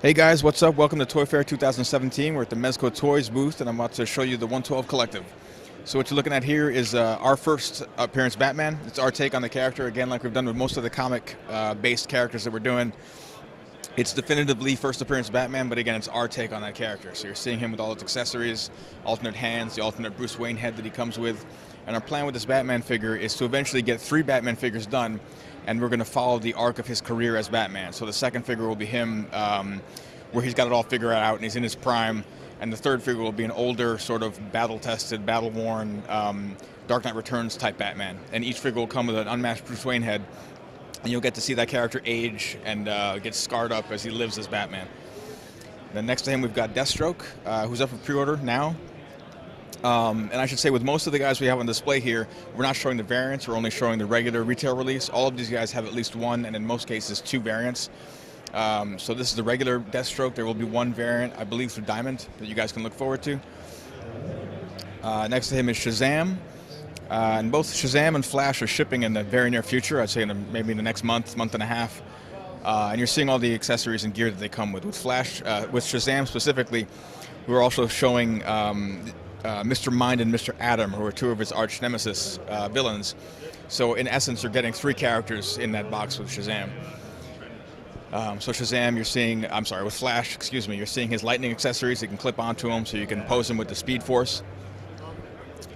Hey guys, what's up? Welcome to Toy Fair 2017. We're at the Mezco Toyz booth, and I'm about to show you the 112 Collective. So what you're looking at here is our first appearance Batman. It's our take on the character, again, like we've done with most of the comic-based characters that we're doing. It's definitively first appearance Batman, but again, it's our take on that character. So you're seeing him with all his accessories, alternate hands, the alternate Bruce Wayne head that he comes with. And our plan with this Batman figure is to eventually get 3 Batman figures done, and we're going to follow the arc of his career as Batman. So the second figure will be him, where he's got it all figured out and he's in his prime, and the third figure will be an older, sort of battle-tested, battle-worn, Dark Knight Returns type Batman. And each figure will come with an unmatched Bruce Wayne head, and you'll get to see that character age and get scarred up as he lives as Batman. Then next to him we've got Deathstroke, who's up for pre-order now. And I should say, with most of the guys we have on display here, we're not showing the variants, we're only showing the regular retail release. All of these guys have at least one, and in most cases 2 variants. So this is the regular Deathstroke. There will be 1 variant, I believe, through Diamond that you guys can look forward to. Next to him is Shazam. And both Shazam and Flash are shipping in the very near future. I'd say maybe in the next month and a half. And you're seeing all the accessories and gear that they come with. With Shazam specifically, we're also showing Mr. Mind and Mr. Atom, who are 2 of his arch nemesis villains. So in essence, you're getting 3 characters in that box with Shazam. So Shazam, with Flash, you're seeing his lightning accessories. You can clip onto him, so you can pose him with the Speed Force.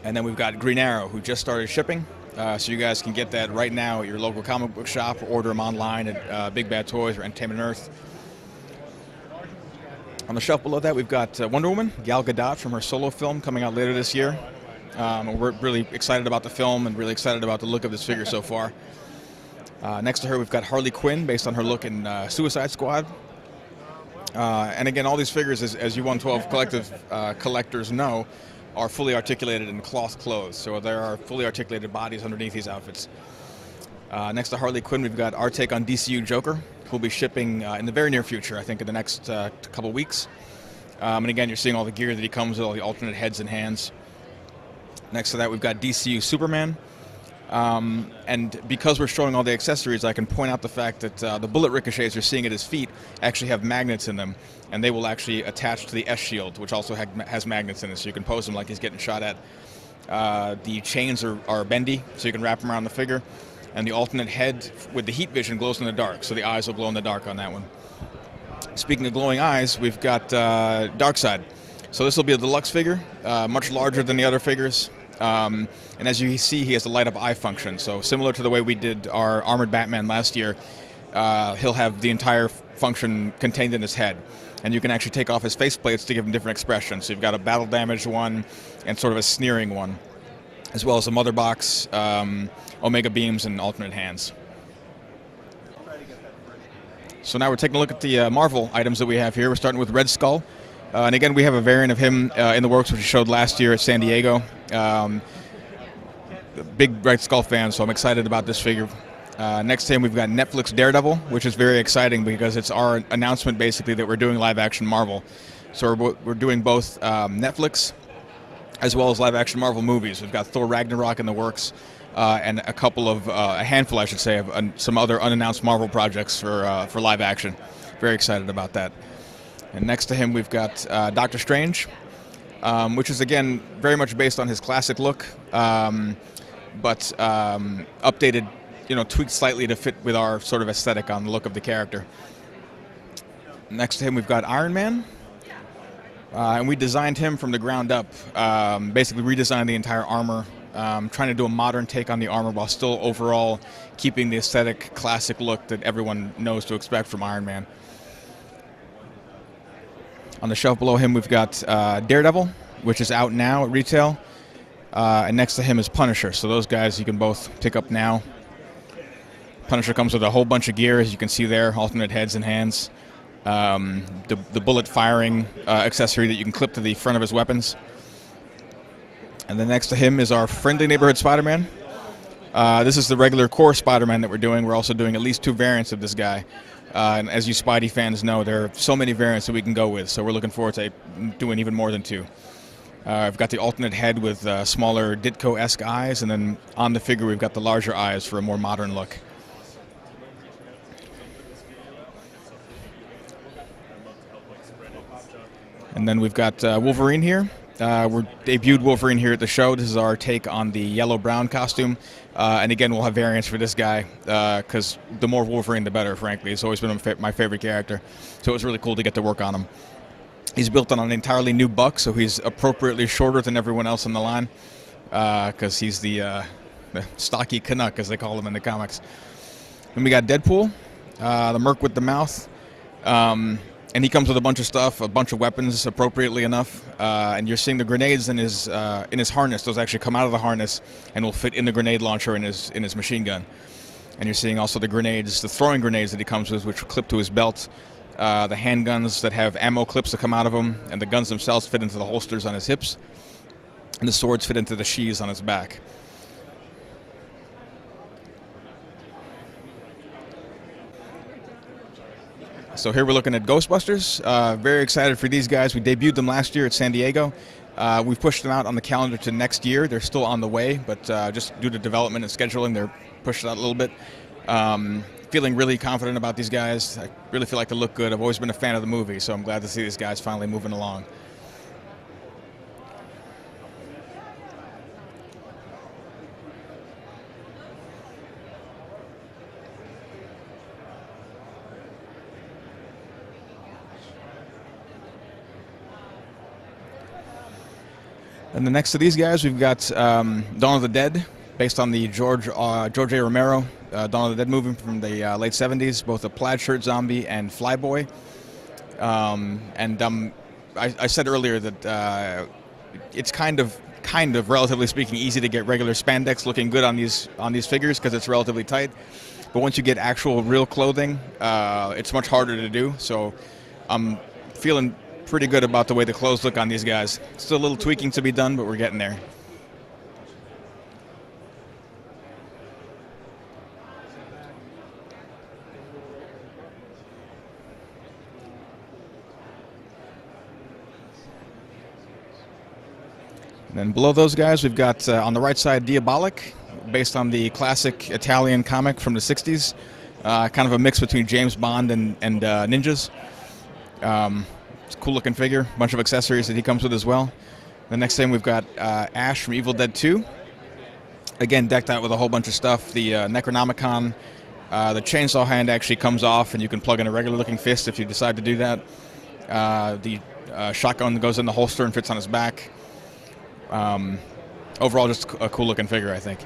And then we've got Green Arrow, who just started shipping. So you guys can get that right now at your local comic book shop, or order them online at Big Bad Toys or Entertainment Earth. On the shelf below that, we've got Wonder Woman, Gal Gadot, from her solo film coming out later this year. And we're really excited about the film and really excited about the look of this figure so far. Next to her, we've got Harley Quinn, based on her look in Suicide Squad. And again, all these figures, as you 112 Collective collectors know, are fully articulated in cloth clothes. So there are fully articulated bodies underneath these outfits. Next to Harley Quinn, we've got our take on DCU Joker, who'll be shipping in the very near future, I think in the next couple weeks. And again, you're seeing all the gear that he comes with, all the alternate heads and hands. Next to that, we've got DCU Superman. And because we're showing all the accessories, I can point out the fact that the bullet ricochets you're seeing at his feet actually have magnets in them, and they will actually attach to the S-shield, which also has magnets in it, so you can pose him like he's getting shot at. The chains are bendy, so you can wrap them around the figure, and the alternate head with the heat vision glows in the dark, so the eyes will glow in the dark on that one. Speaking of glowing eyes, we've got Darkseid. So this will be a deluxe figure, much larger than the other figures. And as you see, he has a light-up eye function. So similar to the way we did our Armored Batman last year, he'll have the entire function contained in his head. And you can actually take off his faceplates to give him different expressions. So you've got a battle-damaged one and sort of a sneering one, as well as a mother box, Omega beams, and alternate hands. So now we're taking a look at the Marvel items that we have here. We're starting with Red Skull. And again, we have a variant of him in the works, which we showed last year at San Diego. Big Red Skull fan, so I'm excited about this figure. Next to him, we've got Netflix Daredevil, which is very exciting because it's our announcement, basically, that we're doing live-action Marvel. So we're doing both Netflix as well as live-action Marvel movies. We've got Thor Ragnarok in the works, and a handful, I should say, of some other unannounced Marvel projects for live-action. Very excited about that. And next to him, we've got Doctor Strange, which is, again, very much based on his classic look, but updated, tweaked slightly to fit with our sort of aesthetic on the look of the character. Next to him, we've got Iron Man, and we designed him from the ground up, basically redesigned the entire armor, trying to do a modern take on the armor while still overall keeping the aesthetic classic look that everyone knows to expect from Iron Man. On the shelf below him, we've got Daredevil, which is out now at retail. And next to him is Punisher. So those guys you can both pick up now. Punisher comes with a whole bunch of gear, as you can see there, alternate heads and hands. The bullet firing accessory that you can clip to the front of his weapons. And then next to him is our friendly neighborhood Spider-Man. This is the regular core Spider-Man that we're doing. We're also doing at least 2 variants of this guy. And as you Spidey fans know, there are so many variants that we can go with, so we're looking forward to doing even more than 2. I've got the alternate head with smaller Ditko-esque eyes, and then on the figure we've got the larger eyes for a more modern look. And then we've got Wolverine here. We're debuted Wolverine here at the show. This is our take on the yellow-brown costume. And again, we'll have variants for this guy because the more Wolverine, the better, frankly. It's always been my favorite character. So it was really cool to get to work on him. He's built on an entirely new buck, so he's appropriately shorter than everyone else in the line because he's the stocky Canuck, as they call him in the comics. Then we got Deadpool, the Merc with the mouth. And he comes with a bunch of stuff, a bunch of weapons, appropriately enough. And you're seeing the grenades in his harness. Those actually come out of the harness and will fit in the grenade launcher in his machine gun. And you're seeing also the grenades, the throwing grenades that he comes with, which clip to his belt. The handguns that have ammo clips that come out of them, and the guns themselves fit into the holsters on his hips. And the swords fit into the sheaths on his back. So here we're looking at Ghostbusters. Very excited for these guys. We debuted them last year at San Diego. We've pushed them out on the calendar to next year. They're still on the way, but just due to development and scheduling, they're pushed out a little bit. Feeling really confident about these guys. I really feel like they look good. I've always been a fan of the movie, so I'm glad to see these guys finally moving along. And the next to these guys, we've got Dawn of the Dead, based on the George A. Romero Dawn of the Dead movie from the late 70s, both a plaid shirt zombie and Flyboy. I said earlier that it's kind of relatively speaking easy to get regular spandex looking good on these figures because it's relatively tight. But once you get actual real clothing, it's much harder to do. So I'm feeling pretty good about the way the clothes look on these guys. Still a little tweaking to be done, but we're getting there. And then below those guys, we've got on the right side Diabolic, based on the classic Italian comic from the 60s. Kind of a mix between James Bond and ninjas. It's a cool looking figure, bunch of accessories that he comes with as well. The next thing we've got Ash from Evil Dead 2. Again, decked out with a whole bunch of stuff. The Necronomicon, the chainsaw hand actually comes off and you can plug in a regular looking fist if you decide to do that. The shotgun goes in the holster and fits on his back. Overall, just a cool looking figure, I think.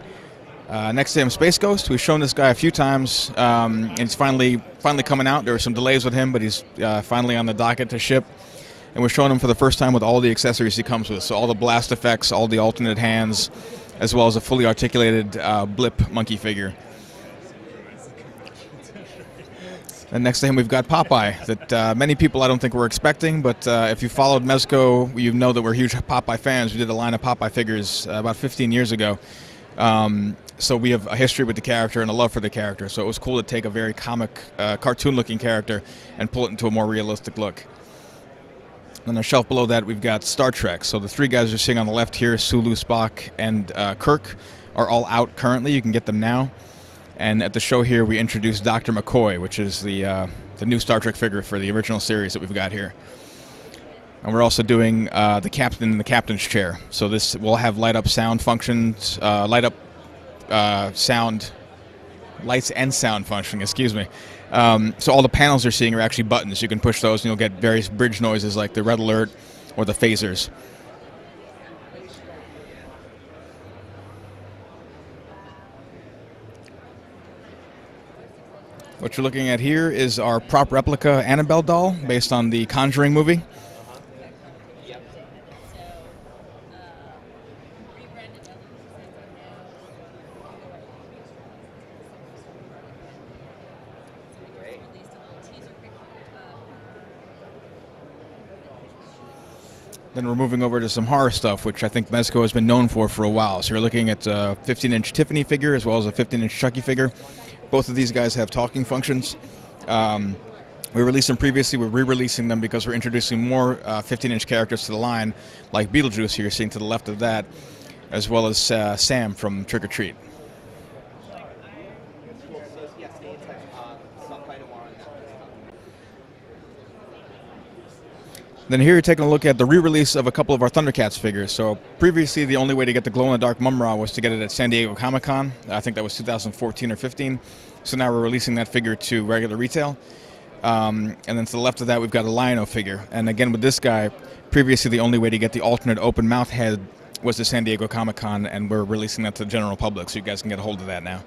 Next to him, Space Ghost. We've shown this guy a few times, and he's finally coming out. There were some delays with him, but he's finally on the docket to ship. And we're showing him for the first time with all the accessories he comes with. So all the blast effects, all the alternate hands, as well as a fully articulated blip monkey figure. And next to him, we've got Popeye, that many people I don't think were expecting, but if you followed Mezco, you know that we're huge Popeye fans. We did a line of Popeye figures about 15 years ago. So we have a history with the character and a love for the character. So it was cool to take a very comic, cartoon-looking character and pull it into a more realistic look. On the shelf below that, we've got Star Trek. So the three guys you're seeing on the left here, Sulu, Spock, and Kirk, are all out currently. You can get them now. And at the show here, we introduced Dr. McCoy, which is the new Star Trek figure for the original series that we've got here. And we're also doing the captain in the captain's chair. So this will have light-up sound functions, lights and sound functioning, excuse me. So all the panels you're seeing are actually buttons. You can push those and you'll get various bridge noises like the red alert or the phasers. What you're looking at here is our prop replica Annabelle doll based on the Conjuring movie. Then we're moving over to some horror stuff, which I think Mezco has been known for a while. So you're looking at a 15-inch Tiffany figure as well as a 15-inch Chucky figure. Both of these guys have talking functions. We released them previously. We're re-releasing them because we're introducing more 15-inch characters to the line, like Beetlejuice here, seeing to the left of that, as well as Sam from Trick or Treat. Then here you're taking a look at the re-release of a couple of our Thundercats figures. So previously the only way to get the glow-in-the-dark Mum-Ra was to get it at San Diego Comic-Con. I think that was 2014 or 15. So now we're releasing that figure to regular retail. And then to the left of that we've got a Lion-O figure. And again with this guy, previously the only way to get the alternate open mouth head was the San Diego Comic-Con, and we're releasing that to the general public, so you guys can get a hold of that now.